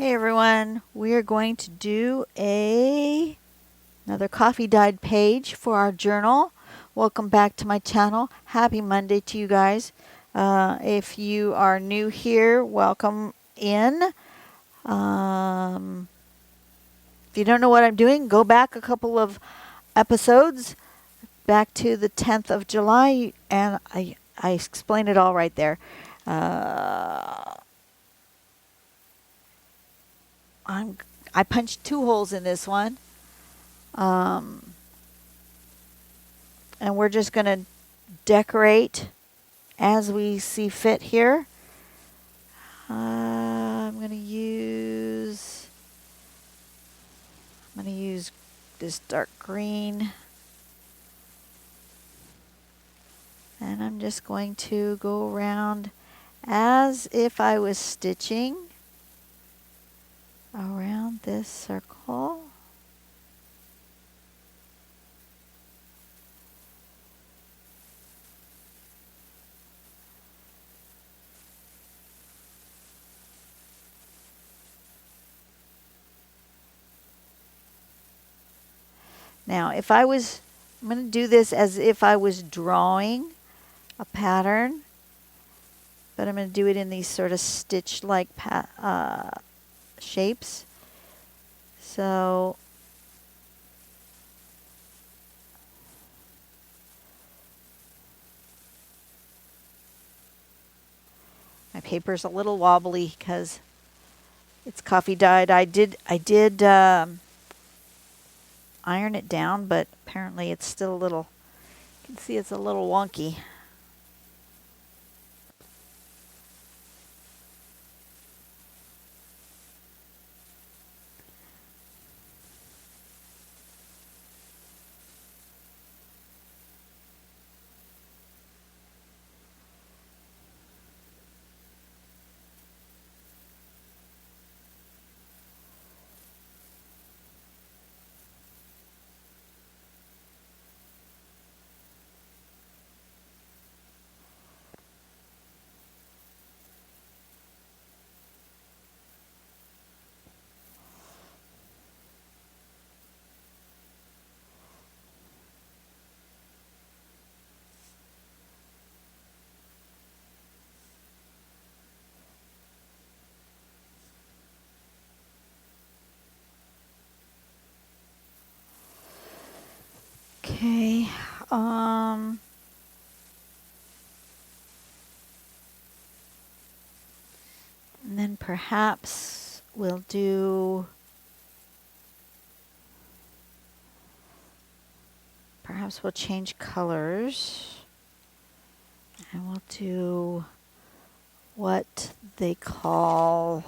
Hey everyone, we are going to do another coffee dyed page for our journal. Welcome back to my channel. Happy Monday to you guys. If you are new here, welcome in. If you don't know what I'm doing, go back a couple of episodes, back to the 10th of July, and I explain it all right there. I punched 2 holes in this one. And we're just going to decorate as we see fit here. I'm going to use this dark green, and I'm just going to go around as if I was stitching around this circle. Now, I'm going to do this as if I was drawing a pattern, but I'm going to do it in these sort of stitch-like shapes. So my paper's a little wobbly because it's coffee dyed. I did iron it down, but apparently it's still a little, you can see it's a little wonky. Okay, and then perhaps we'll change colors, and we'll do what they call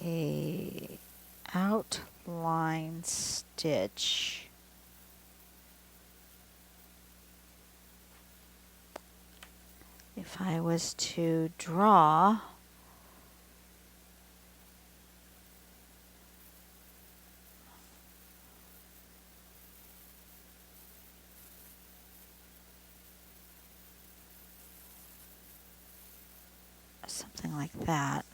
a outline stitch. If I was to draw something like that.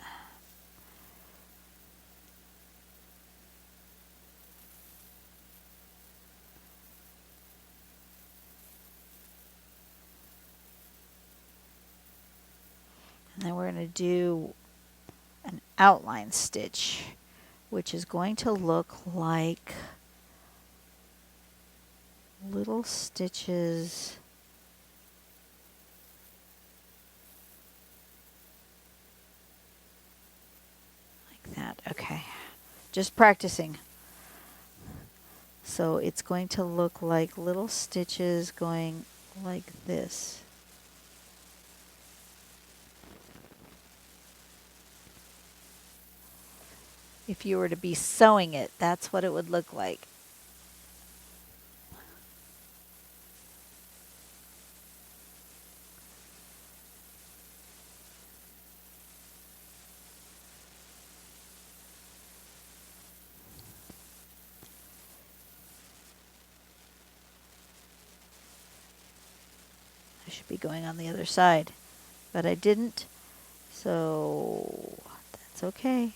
And then we're going to do an outline stitch, which is going to look like little stitches like that. Okay, just practicing. So it's going to look like little stitches going like this. If you were to be sewing it, that's what it would look like. I should be going on the other side, but I didn't. So okay.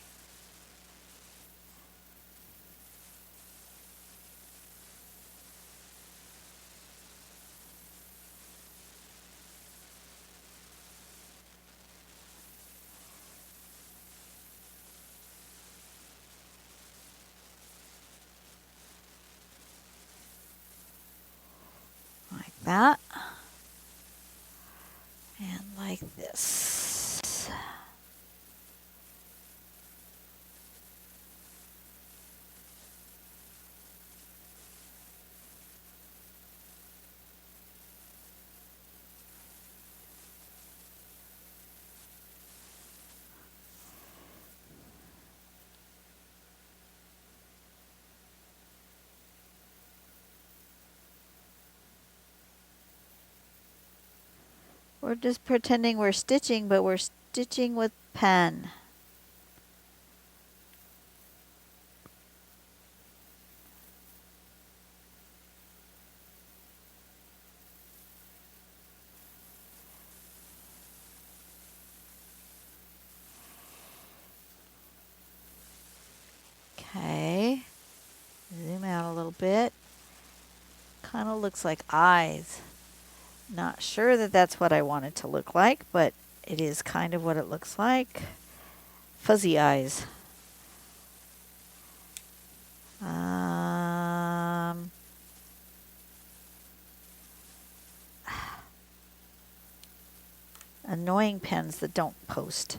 Like that. And like this. We're just pretending we're stitching, but we're stitching with pen. Okay. Zoom out a little bit. Kind of looks like eyes. Not sure that that's what I want it to look like, but it is kind of what it looks like. Fuzzy eyes. Annoying pens that don't post.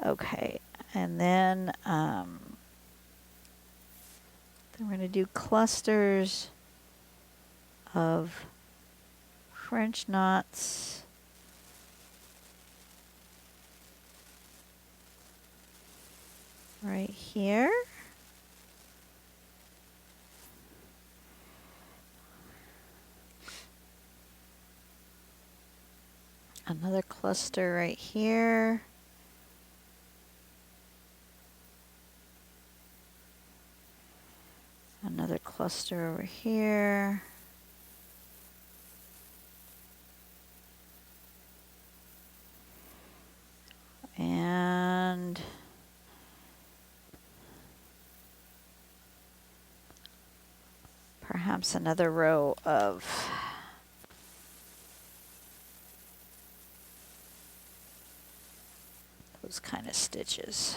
Okay, and then we're going to do clusters of French knots. Right here. Another cluster right here. Another cluster over here. And perhaps another row of those kind of stitches.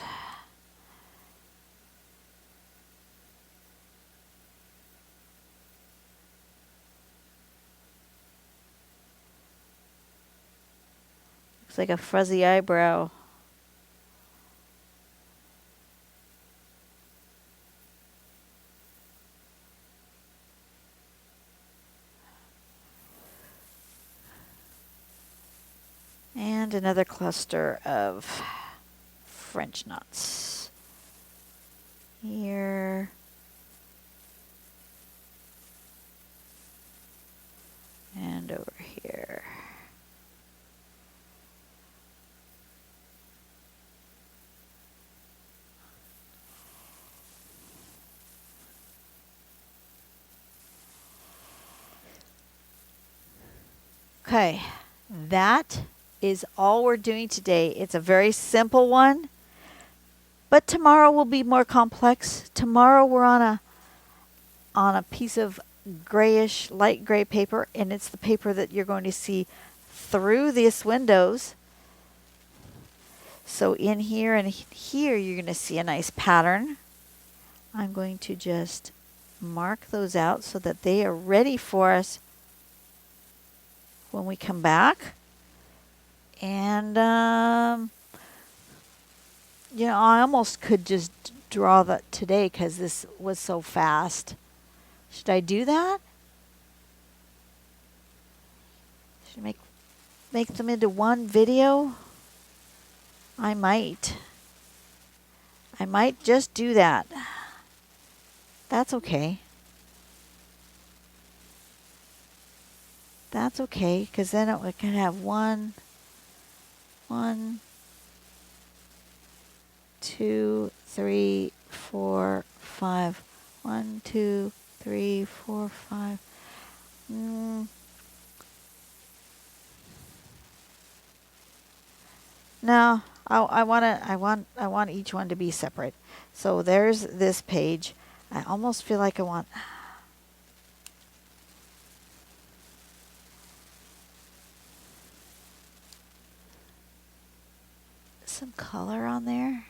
Looks like a fuzzy eyebrow. And another cluster of French knots. Here. And over here. Okay, that is all we're doing today. It's a very simple one, but tomorrow will be more complex. Tomorrow we're on a piece of grayish, light gray paper, and it's the paper that you're going to see through these windows. So in here and here, you're going to see a nice pattern. I'm going to just mark those out so that they are ready for us when we come back. And, you know, I almost could just draw that today because this was so fast. Should I do that? Should I make them into one video? I might. I might just do that. That's okay. That's okay, because then we can have one, 2, 3, 4, 5. 1, 2, 3, 4, 5. No, I want each one to be separate. So there's this page. I almost feel like I want some color on there.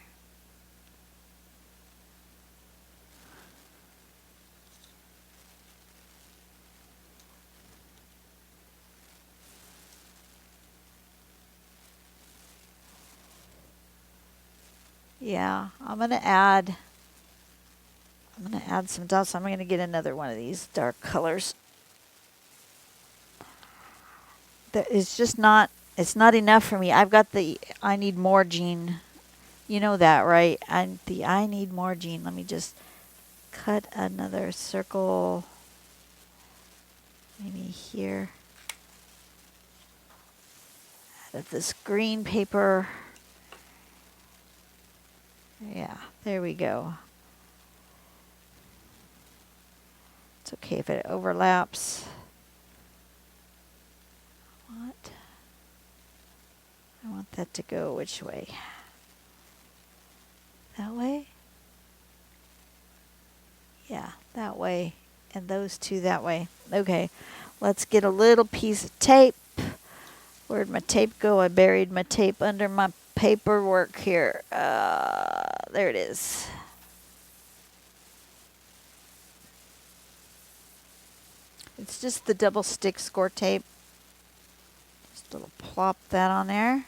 Yeah, I'm gonna add some dots. I'm gonna get another one of these dark colors. That is just not, it's not enough for me. I've got the I need more gene. You know that, right? And the I need more gene. Let me just cut another circle maybe here out of this green paper. Yeah, there we go. It's okay if it overlaps. What? I want that to go which way? That way? Yeah, that way. And those two that way. Okay, let's get a little piece of tape. Where'd my tape go? I buried my tape under my paperwork here. There it is. It's just the double stick score tape. Just a little plop that on there.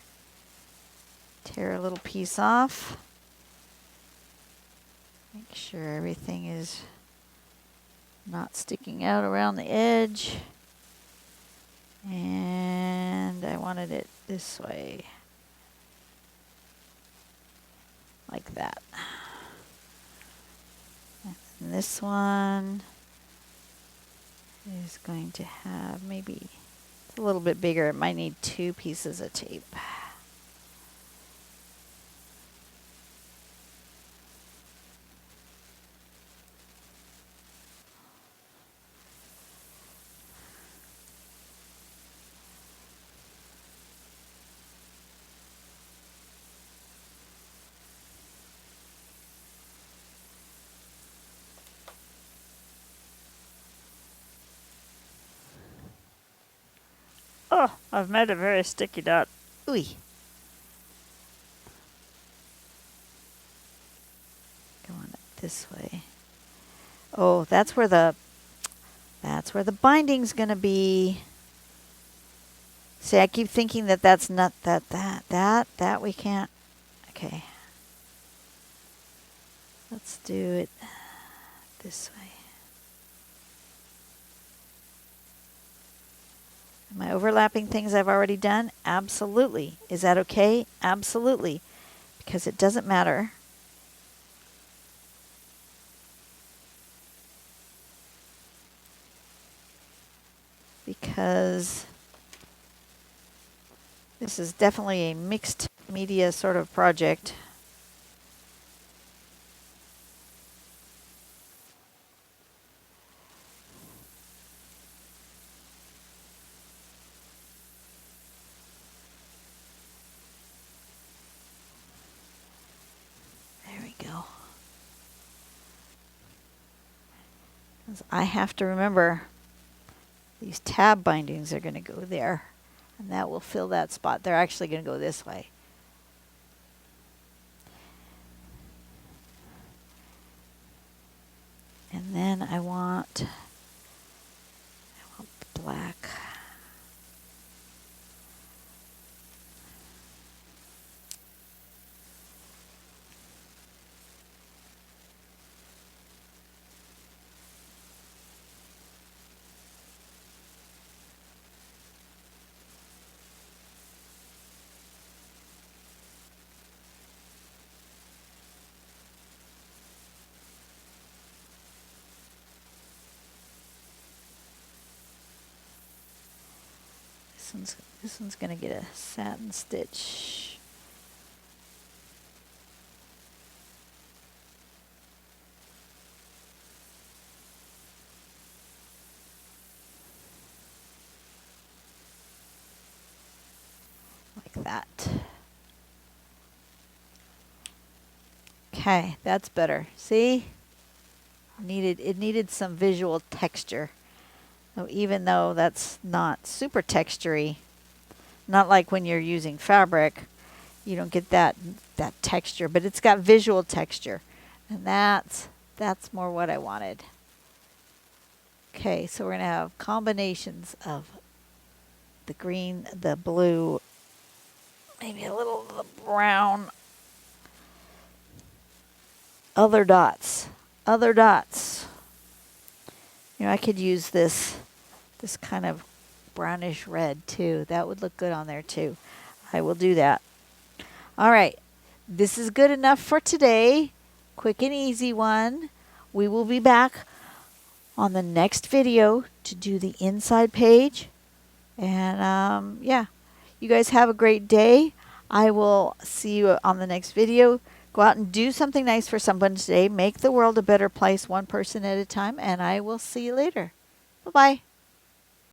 Tear a little piece off. Make sure everything is not sticking out around the edge. And I wanted it this way. Like that. And this one is going to have maybe a little bit bigger. It might need 2 pieces of tape. Oh, I've made a very sticky dot. Ooh. Going this way. Oh, that's where the binding's going to be. See, I keep thinking that that's not that we can't. Okay. Let's do it this way. Am I overlapping things I've already done? Absolutely. Is that okay? Absolutely. Because it doesn't matter. Because this is definitely a mixed media sort of project. There we go. I have to remember these tab bindings are going to go there. And that will fill that spot. They're actually going to go this way. And then I want black. This one's going to get a satin stitch. Like that. Okay, that's better. See? It needed some visual texture. So even though that's not super textury, not like when you're using fabric, you don't get that texture, but it's got visual texture. And that's more what I wanted. Okay, so we're going to have combinations of the green, the blue, maybe a little of the brown. Other dots. You know, I could use this kind of brownish red too. That would look good on there too. I will do that. All right. This is good enough for today. Quick and easy one. We will be back on the next video to do the inside page. And yeah, you guys have a great day. I will see you on the next video. Go out and do something nice for someone today. Make the world a better place, one person at a time. And I will see you later. Bye-bye.